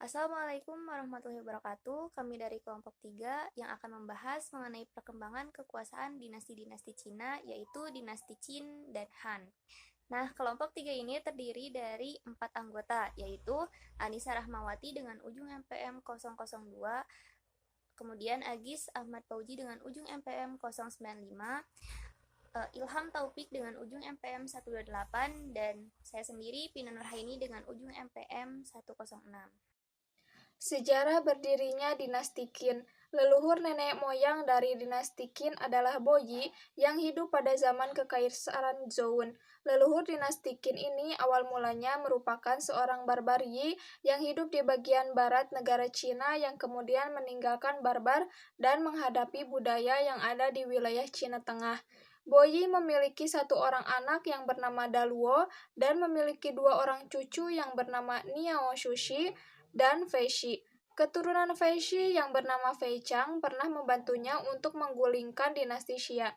Assalamualaikum warahmatullahi wabarakatuh. Kami dari kelompok 3 yang akan membahas mengenai perkembangan kekuasaan dinasti-dinasti Cina, yaitu dinasti Qin dan Han. Nah, kelompok 3 ini terdiri dari 4 anggota, yaitu Anissa Rahmawati dengan ujung MPM 002, kemudian Agis Ahmad Fauji dengan ujung MPM 095, Ilham Taufik dengan ujung MPM 128, dan saya sendiri Pina Nurhaini dengan ujung MPM 106. Sejarah berdirinya dinasti Qin. Leluhur nenek moyang dari dinasti Qin adalah Boyi yang hidup pada zaman Kekaisaran Zhou. Leluhur dinasti Qin ini awal mulanya merupakan seorang barbar Yi yang hidup di bagian barat negara Cina yang kemudian meninggalkan barbar dan menghadapi budaya yang ada di wilayah Cina Tengah. Boyi memiliki satu orang anak yang bernama Daluo dan memiliki dua orang cucu yang bernama Niao Shushi dan Fei Shi. Keturunan Fei Shi yang bernama Fei Chang pernah membantunya untuk menggulingkan dinasti Xia.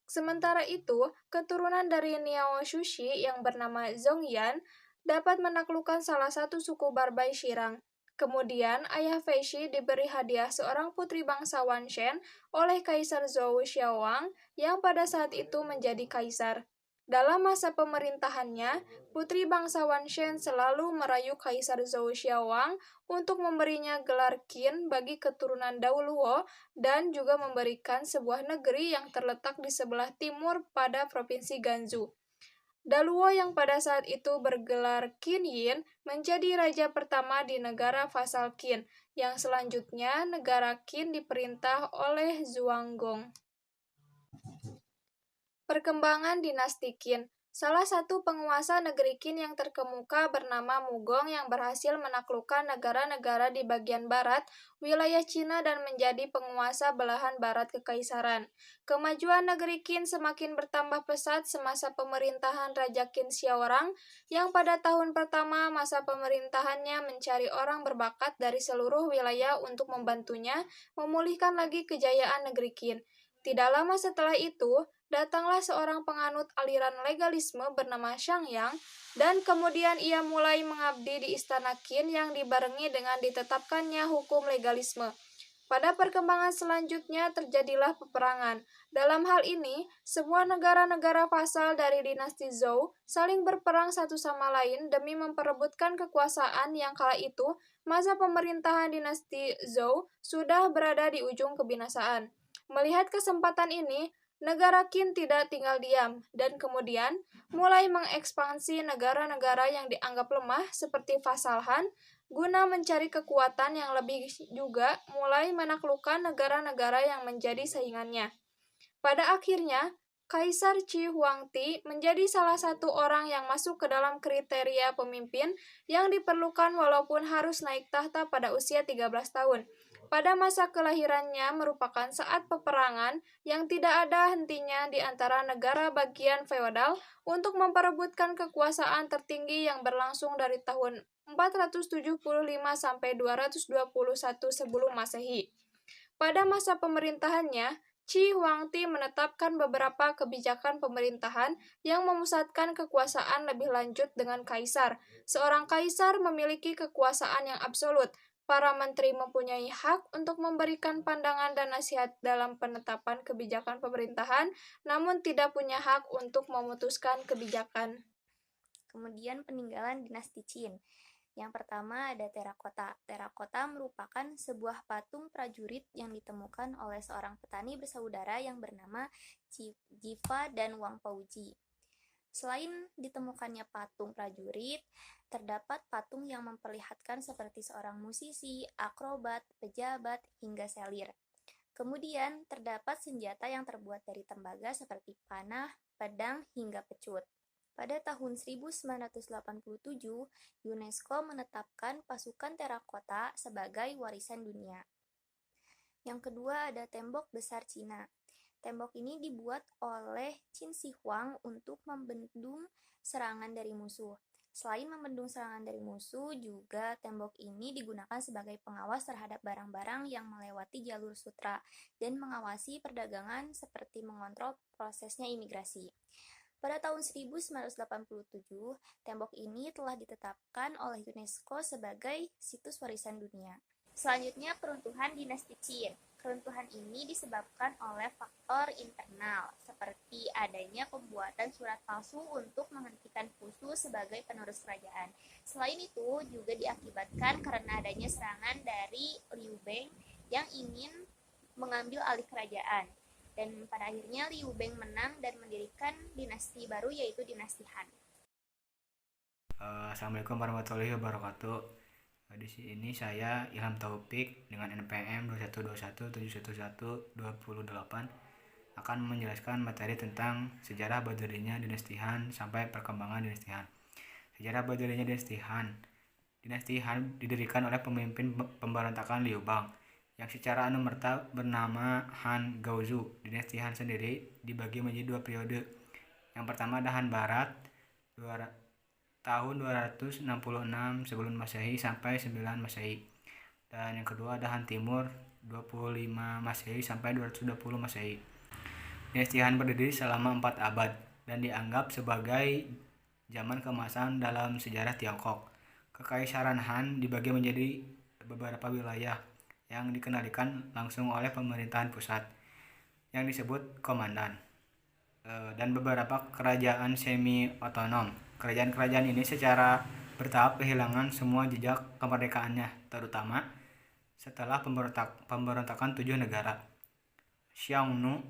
Sementara itu, keturunan dari Niao Shushi yang bernama Zhongyan dapat menaklukkan salah satu suku Barbai Shirang. Kemudian, ayah Fei Shi diberi hadiah seorang putri bangsawan Shen oleh Kaisar Zhou Xiaowang yang pada saat itu menjadi kaisar. Dalam masa pemerintahannya, putri bangsawan Shen selalu merayu Kaisar Zhou Xiaowang untuk memberinya gelar Qin bagi keturunan Daoluo dan juga memberikan sebuah negeri yang terletak di sebelah timur pada provinsi Gansu. Daluo yang pada saat itu bergelar Qin Yin menjadi raja pertama di negara vasal Qin, yang selanjutnya negara Qin diperintah oleh Zhuanggong. Perkembangan dinasti Qin. Salah satu penguasa negeri Qin yang terkemuka bernama Mugong yang berhasil menaklukkan negara-negara di bagian barat wilayah Cina dan menjadi penguasa belahan barat kekaisaran. Kemajuan negeri Qin semakin bertambah pesat semasa pemerintahan Raja Qin Xiaorang yang pada tahun pertama masa pemerintahannya mencari orang berbakat dari seluruh wilayah untuk membantunya memulihkan lagi kejayaan negeri Qin. Tidak lama setelah itu, datanglah seorang penganut aliran legalisme bernama Shang Yang, dan kemudian ia mulai mengabdi di istana Qin yang dibarengi dengan ditetapkannya hukum legalisme. Pada perkembangan selanjutnya terjadilah peperangan. Dalam hal ini, semua negara-negara vasal dari dinasti Zhou saling berperang satu sama lain demi memperebutkan kekuasaan yang kala itu masa pemerintahan dinasti Zhou sudah berada di ujung kebinasaan. Melihat kesempatan ini, negara Qin tidak tinggal diam dan kemudian mulai mengekspansi negara-negara yang dianggap lemah seperti vasal Han guna mencari kekuatan yang lebih, juga mulai menaklukkan negara-negara yang menjadi saingannya. Pada akhirnya, Kaisar Qi Huangdi menjadi salah satu orang yang masuk ke dalam kriteria pemimpin yang diperlukan walaupun harus naik tahta pada usia 13 tahun. Pada masa kelahirannya merupakan saat peperangan yang tidak ada hentinya di antara negara bagian feodal untuk memperebutkan kekuasaan tertinggi yang berlangsung dari tahun 475 sampai 221 sebelum Masehi. Pada masa pemerintahannya, Qi Huangdi menetapkan beberapa kebijakan pemerintahan yang memusatkan kekuasaan lebih lanjut dengan kaisar. Seorang kaisar memiliki kekuasaan yang absolut. Para menteri mempunyai hak untuk memberikan pandangan dan nasihat dalam penetapan kebijakan pemerintahan, namun tidak punya hak untuk memutuskan kebijakan. Kemudian peninggalan dinasti Qin. Yang pertama ada terakota. Terakota merupakan sebuah patung prajurit yang ditemukan oleh seorang petani bersaudara yang bernama Jiva dan Wang Pauji. Selain ditemukannya patung prajurit, terdapat patung yang memperlihatkan seperti seorang musisi, akrobat, pejabat, hingga selir. Kemudian terdapat senjata yang terbuat dari tembaga seperti panah, pedang, hingga pecut. Pada tahun 1987, UNESCO menetapkan pasukan terakota sebagai warisan dunia. Yang kedua ada tembok besar Cina. Tembok ini dibuat oleh Qin Shi Huang untuk membendung serangan dari musuh. Selain membendung serangan dari musuh, juga tembok ini digunakan sebagai pengawas terhadap barang-barang yang melewati jalur sutra dan mengawasi perdagangan seperti mengontrol prosesnya imigrasi. Pada tahun 1987, tembok ini telah ditetapkan oleh UNESCO sebagai situs warisan dunia. Selanjutnya, peruntuhan dinasti Qin. Keruntuhan ini disebabkan oleh faktor internal, seperti adanya pembuatan surat palsu untuk menghentikan Fusu sebagai penerus kerajaan. Selain itu, juga diakibatkan karena adanya serangan dari Liu Beng yang ingin mengambil alih kerajaan. Dan pada akhirnya Liu Beng menang dan mendirikan dinasti baru, yaitu dinasti Han. Assalamualaikum warahmatullahi wabarakatuh. Di sini saya Ilham Taufik dengan NPM 2121711218 akan menjelaskan materi tentang sejarah berdirinya dinasti Han sampai perkembangan dinasti Han. Sejarah berdirinya dinasti Han. Dinasti Han didirikan oleh pemimpin pemberontakan Liu Bang yang secara anumerta bernama Han Gaozu. Dinasti Han sendiri dibagi menjadi dua periode. Yang pertama ada Han Barat tahun 266 sebelum Masehi sampai 9 Masehi. Dan yang kedua ada Han Timur 25 Masehi sampai 220 Masehi. Dinasti Han berdiri selama 4 abad dan dianggap sebagai zaman keemasan dalam sejarah Tiongkok. Kekaisaran Han dibagi menjadi beberapa wilayah yang dikendalikan langsung oleh pemerintahan pusat yang disebut komandan, dan beberapa kerajaan semi otonom. Kerajaan-kerajaan ini secara bertahap kehilangan semua jejak kemerdekaannya, terutama setelah pemberontakan 7 negara. Xiongnu,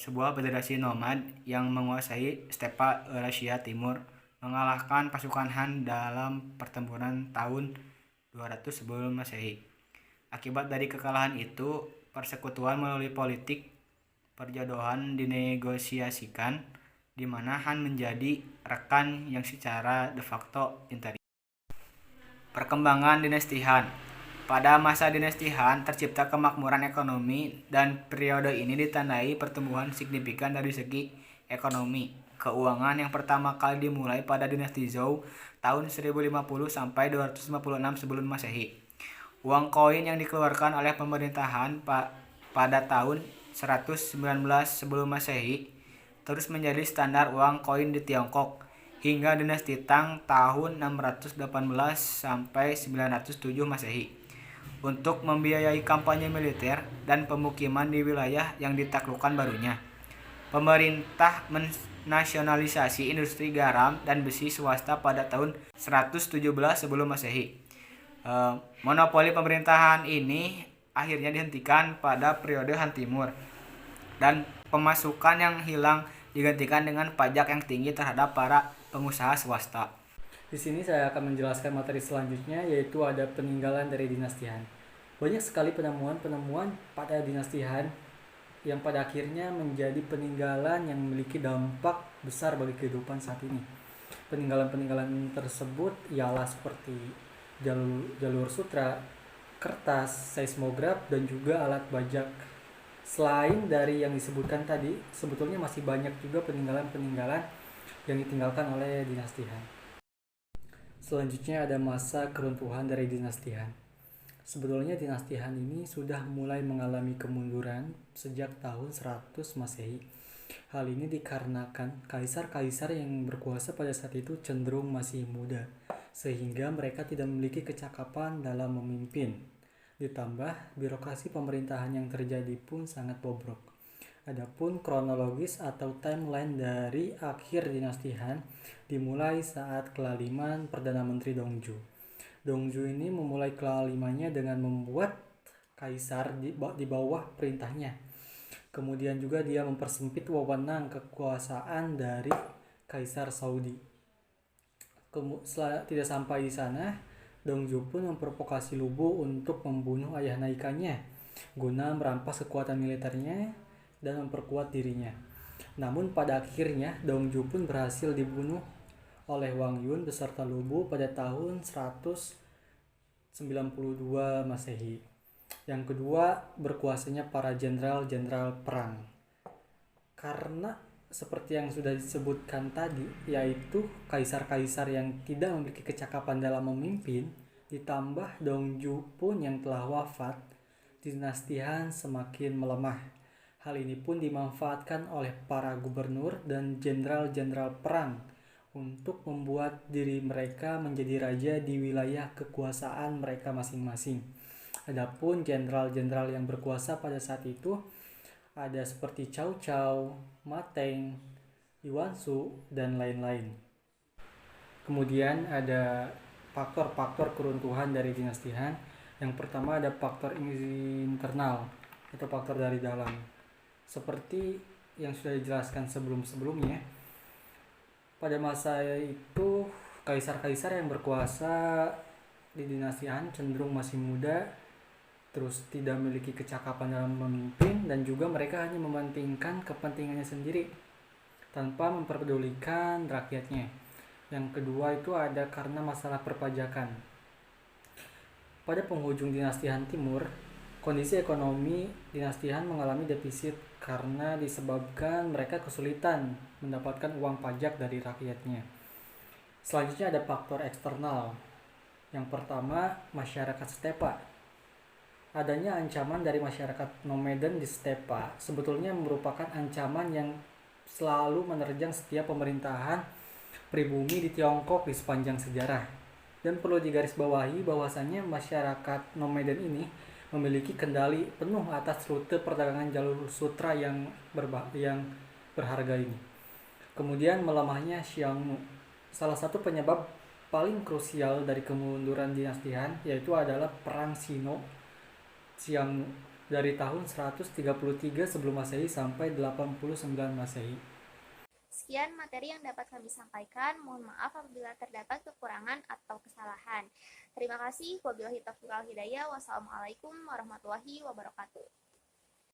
sebuah federasi nomad yang menguasai stepa Eurasia Timur, mengalahkan pasukan Han dalam pertempuran tahun 200 sebelum Masehi. Akibat dari kekalahan itu, persekutuan melalui politik perjodohan dinegosiasikan, di mana Han menjadi rekan yang secara de facto interior. Perkembangan dinasti Han. Pada masa dinasti Han tercipta kemakmuran ekonomi dan periode ini ditandai pertumbuhan signifikan dari segi ekonomi. Keuangan yang pertama kali dimulai pada dinasti Zhou tahun 1050 sampai 256 sebelum Masehi. Uang koin yang dikeluarkan oleh pemerintahan pada tahun 119 sebelum Masehi terus menjadi standar uang koin di Tiongkok hingga dinasti Tang tahun 618 sampai 907 Masehi untuk membiayai kampanye militer dan pemukiman di wilayah yang ditaklukkan barunya. Pemerintah menasionalisasi industri garam dan besi swasta pada tahun 117 sebelum Masehi. Monopoli pemerintahan ini akhirnya dihentikan pada periode Han Timur dan pemasukan yang hilang digantikan dengan pajak yang tinggi terhadap para pengusaha swasta. Di sini saya akan menjelaskan materi selanjutnya, yaitu ada peninggalan dari dinasti Han. Banyak sekali penemuan-penemuan pada dinasti Han yang pada akhirnya menjadi peninggalan yang memiliki dampak besar bagi kehidupan saat ini. Peninggalan-peninggalan tersebut ialah seperti jalur sutra, kertas, seismograf, dan juga alat bajak. Selain dari yang disebutkan tadi, sebetulnya masih banyak juga peninggalan-peninggalan yang ditinggalkan oleh dinasti Han. Selanjutnya ada masa keruntuhan dari dinasti Han. Sebetulnya dinasti Han ini sudah mulai mengalami kemunduran sejak tahun 100 Masehi. Hal ini dikarenakan kaisar-kaisar yang berkuasa pada saat itu cenderung masih muda, sehingga mereka tidak memiliki kecakapan dalam memimpin. Ditambah birokrasi pemerintahan yang terjadi pun sangat bobrok. Adapun kronologis atau timeline dari akhir dinasti Han dimulai saat kelaliman Perdana Menteri Dongzhou. Dongzhou ini memulai kelalimannya dengan membuat kaisar di bawah perintahnya. Kemudian juga dia mempersempit wewenang kekuasaan dari Kaisar Saudi. Tidak sampai di sana, Dongzhou pun memprovokasi Lu Bu untuk membunuh ayah naikannya guna merampas kekuatan militernya dan memperkuat dirinya. Namun pada akhirnya Dongzhou pun berhasil dibunuh oleh Wang Yun beserta Lu Bu pada tahun 192 Masehi. Yang kedua, berkuasanya para jenderal-jenderal perang. Karena seperti yang sudah disebutkan tadi, yaitu kaisar-kaisar yang tidak memiliki kecakapan dalam memimpin, ditambah Dongzhou pun yang telah wafat, dinasti Han semakin melemah. Hal ini pun dimanfaatkan oleh para gubernur dan jenderal-jenderal perang untuk membuat diri mereka menjadi raja di wilayah kekuasaan mereka masing-masing. Adapun jenderal-jenderal yang berkuasa pada saat itu ada seperti Cao Cao, Ma Teng, Yuan Shu, dan lain-lain. Kemudian ada faktor-faktor keruntuhan dari dinasti Han. Yang pertama ada faktor internal atau faktor dari dalam. Seperti yang sudah dijelaskan sebelum-sebelumnya, pada masa itu kaisar-kaisar yang berkuasa di dinasti Han cenderung masih muda, terus tidak memiliki kecakapan dalam memimpin, dan juga mereka hanya mementingkan kepentingannya sendiri tanpa memperdulikan rakyatnya. Yang kedua itu ada karena masalah perpajakan. Pada penghujung dinasti Han Timur, kondisi ekonomi dinasti Han mengalami defisit karena disebabkan mereka kesulitan mendapatkan uang pajak dari rakyatnya. Selanjutnya ada faktor eksternal. Yang pertama, masyarakat stepa. Adanya ancaman dari masyarakat nomaden di stepa sebetulnya merupakan ancaman yang selalu menerjang setiap pemerintahan pribumi di Tiongkok di sepanjang sejarah. Dan perlu digarisbawahi bahwasannya masyarakat nomaden ini memiliki kendali penuh atas rute perdagangan jalur sutra yang berharga ini. Kemudian melemahnya Xiongnu. Salah satu penyebab paling krusial dari kemunduran dinasti Han yaitu adalah Perang Sino-Xiongnu dari tahun 133 sebelum Masehi sampai 89 Masehi. Sekian materi yang dapat kami sampaikan. Mohon maaf apabila terdapat kekurangan atau kesalahan. Terima kasih. Wabillahi taufiq wal hidayah. Wassalamualaikum warahmatullahi wabarakatuh.